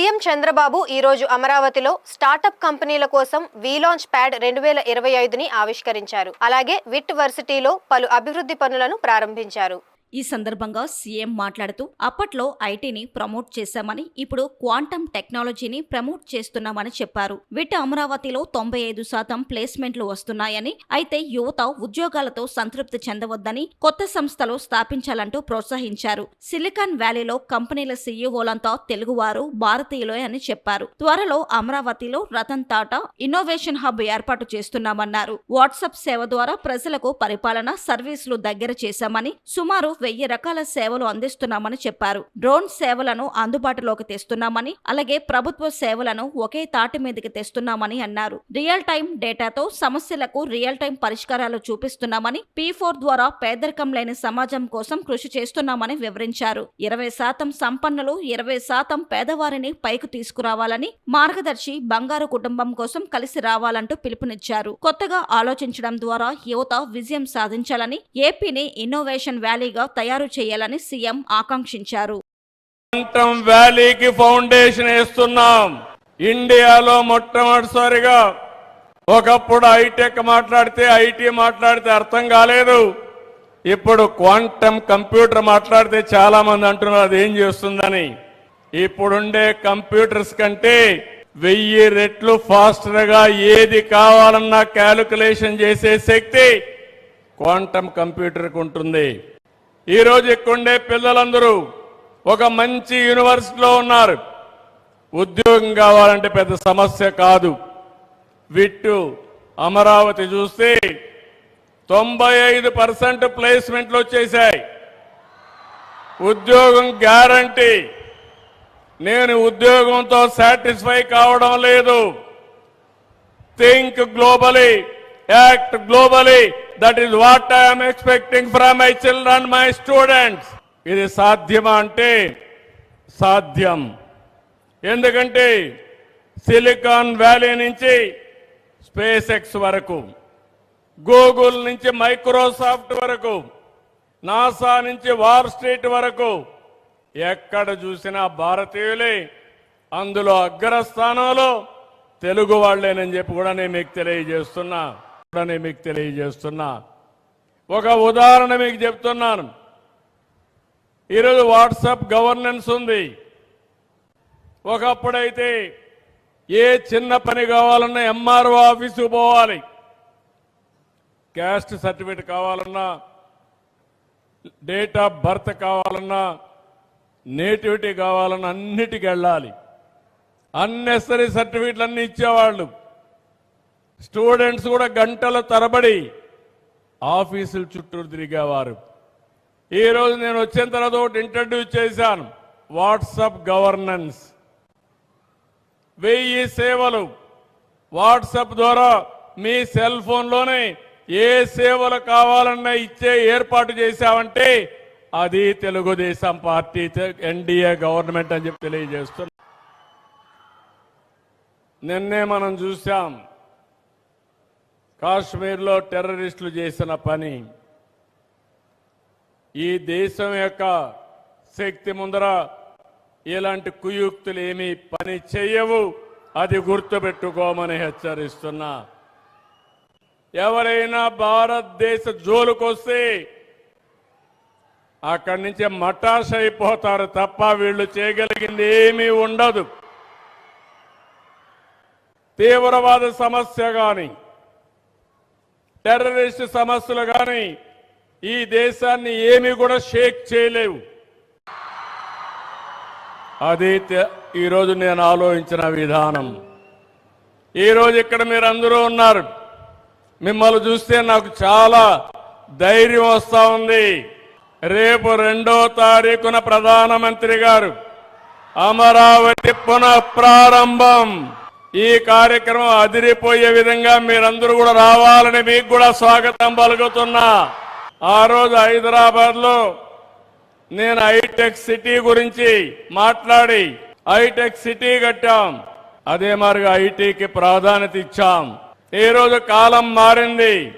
CM Chandrababu ఈ రోజు అమరావతిలో స్టార్టప్ కంపెనీల కోసం వీలాంచ్ ప్యాడ్ 2025ని ఆవిష్కరించారు. అలాగే విట్ వర్సిటీలో పలు అభివృద్ధి పనులను ప్రారంభించారు. ఈ సందర్భంగా సీఎం మాట్లాడుతూ అప్పట్లో ఐటీని ప్రమోట్ చేశామని ఇప్పుడు క్వాంటమ్ టెక్నాలజీని ప్రమోట్ చేస్తున్నామని చెప్పారు. విట్ అమరావతిలో 95% ప్లేస్మెంట్లు వస్తున్నాయని, అయితే యువత ఉద్యోగాలతో సంతృప్తి చెందవద్దని కొత్త సంస్థలు స్థాపించాలంటూ ప్రోత్సహించారు. సిలికాన్ వ్యాలీలో కంపెనీల సీఈఓలంతా తెలుగువారు, భారతీయులే అని చెప్పారు. త్వరలో అమరావతిలో రతన్ టాటా ఇన్నోవేషన్ హబ్ ఏర్పాటు చేస్తున్నామన్నారు. వాట్సాప్ సేవ ద్వారా ప్రజలకు పరిపాలన సర్వీసులు దగ్గర చేశామని, సుమారు 1000 రకాల సేవలు అందిస్తున్నామని చెప్పారు. డ్రోన్ సేవలను అందుబాటులోకి తెస్తున్నామని, అలాగే ప్రభుత్వ సేవలను ఒకే తాటి మీదకి తెస్తున్నామని అన్నారు. రియల్ టైం డేటాతో సమస్యలకు రియల్ టైం పరిష్కారాలు చూపిస్తున్నామని, P4 ద్వారా పేదరికం లేని సమాజం కోసం కృషి చేస్తున్నామని వివరించారు. 20% సంపన్నులు 20% పేదవారిని పైకి తీసుకురావాలని, మార్గదర్శి బంగారు కుటుంబం కోసం కలిసి రావాలంటూ పిలుపునిచ్చారు. కొత్తగా ఆలోచించడం ద్వారా యువత విజయం సాధించాలని, ఏపీని ఇన్నోవేషన్ వ్యాలీగా తయారు చేయాలని సీఎం ఆకాంక్షించారు. క్వాంటమ్ వ్యాలీకి ఫౌండేషన్ వేస్తున్నాం. ఇండియాలో మొట్టమొదటిసారిగా ఒకప్పుడు హైటెక్ మాట్లాడితే ఐటీ మాట్లాడితే అర్థం కాలేదు. ఇప్పుడు క్వాంటమ్ కంప్యూటర్ మాట్లాడితే చాలా మంది అంటున్నారు అది ఏం చేస్తుందని. ఇప్పుడుండే కంప్యూటర్స్ కంటే 1000 రెట్లు ఫాస్టర్ గా ఏది కావాలన్నా క్యాలిక్యులేషన్ చేసే శక్తి క్వాంటమ్ కంప్యూటర్కి ఉంటుంది. ఈ రోజు ఇక్కడుండే పిల్లలందరూ ఒక మంచి యూనివర్సిటీలో ఉన్నారు. ఉద్యోగం కావాలంటే పెద్ద సమస్య కాదు. విట్టు అమరావతి చూస్తే 95% ప్లేస్మెంట్లు వచ్చేసాయి. ఉద్యోగం గ్యారంటీ. నేను ఉద్యోగంతో సాటిస్ఫై కావడం లేదు. Think globally, act globally. That is what I am expecting from my children, my students. ఇది సాధ్యమా అంటే సాధ్యం. ఎందుకంటే సిలికాన్ వ్యాలీ నుంచి స్పేస్ ఎక్స్ వరకు, గూగుల్ నుంచి మైక్రోసాఫ్ట్ వరకు, నాసా నుంచి వాల్ స్ట్రీట్ వరకు ఎక్కడ చూసినా భారతీయులే, అందులో అగ్రస్థానంలో తెలుగు వాళ్లేనని చెప్పి కూడా నేను మీకు తెలియజేస్తున్నా. ఒక ఉదాహరణ మీకు చెప్తున్నాను. ఈరోజు వాట్సాప్ గవర్నెన్స్ ఉంది. ఒకప్పుడైతే ఏ చిన్న పని కావాలన్నా ఎంఆర్ఓ ఆఫీసు పోవాలి, క్యాస్ట్ సర్టిఫికేట్ కావాలన్నా, డేట్ ఆఫ్ బర్త్ కావాలన్నా, నేటివిటీ కావాలన్నా అన్నిటికీ వెళ్ళాలి. అన్నెసరీ సర్టిఫికేట్లు అన్ని ఇచ్చేవాళ్ళు. స్టూడెంట్స్ కూడా గంటల తరబడి ఆఫీసుల చుట్టూ తిరిగేవారు. ఈరోజు నేను వచ్చిన తర్వాత ఒకటి ఇంట్రడ్యూస్ చేశాను, వాట్సాప్ గవర్నెన్స్. 1000 సేవలు వాట్సాప్ ద్వారా మీ సెల్ ఫోన్లోనే ఏ సేవలు కావాలన్నా ఇచ్చే ఏర్పాటు చేశామంటే అది తెలుగుదేశం పార్టీ ఎన్డీఏ గవర్నమెంట్ అని చెప్పి తెలియజేస్తున్నాం. నిన్నే మనం చూసాం కాశ్మీర్లో టెర్రరిస్టులు చేసిన పని. ఈ దేశం యొక్క శక్తి ముందర ఇలాంటి కుయుక్తులు ఏమీ పని చేయవు. అది గుర్తుపెట్టుకోమని హెచ్చరిస్తున్నా. ఎవరైనా భారతదేశ జోలుకొస్తే అక్కడి నుంచి మటాష్ అయిపోతారు తప్ప వీళ్ళు చేయగలిగింది ఏమీ ఉండదు. తీవ్రవాద సమస్య కానీ, టెర్రరిస్ట్ సమస్యలు కానీ ఈ దేశాన్ని ఏమీ కూడా షేక్ చేయలేవు. అది ఈరోజు నేను ఆలోచించిన విధానం. ఈరోజు ఇక్కడ మీరందరూ ఉన్నారు. మిమ్మల్ని చూస్తే నాకు చాలా ధైర్యం వస్తా ఉంది. రేపు 2వ తారీఖున ప్రధానమంత్రి గారు అమరావతి పునః ప్రారంభం. ఈ కార్యక్రమం అదిరిపోయే విధంగా మీరందరూ కూడా రావాలని మీకు కూడా స్వాగతం పలుకుతున్నా. ఆ రోజు హైదరాబాద్ లో నేను హైటెక్ సిటీ గురించి మాట్లాడి హైటెక్ సిటీ కట్టాం. అదే మాదిరిగా ఐటీకి ప్రాధాన్యత ఇచ్చాం. ఈ రోజు కాలం మారింది.